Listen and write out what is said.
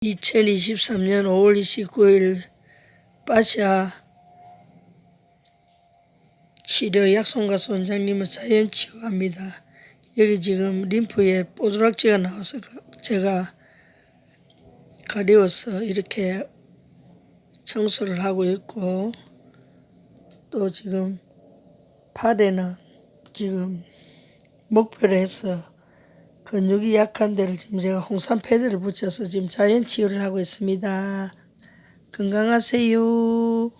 2023년 5월 29일 빠샤 치료 약손가수 원장님은 자연 치유합니다. 여기 지금 림프에 뽀드락지가 나와서 제가 가려워서 이렇게 청소를 하고 있고, 또 지금 팔에는 지금 목표를 해서 근육이 약한 데를 지금 제가 홍삼 패드를 붙여서 지금 자연 치유를 하고 있습니다. 건강하세요.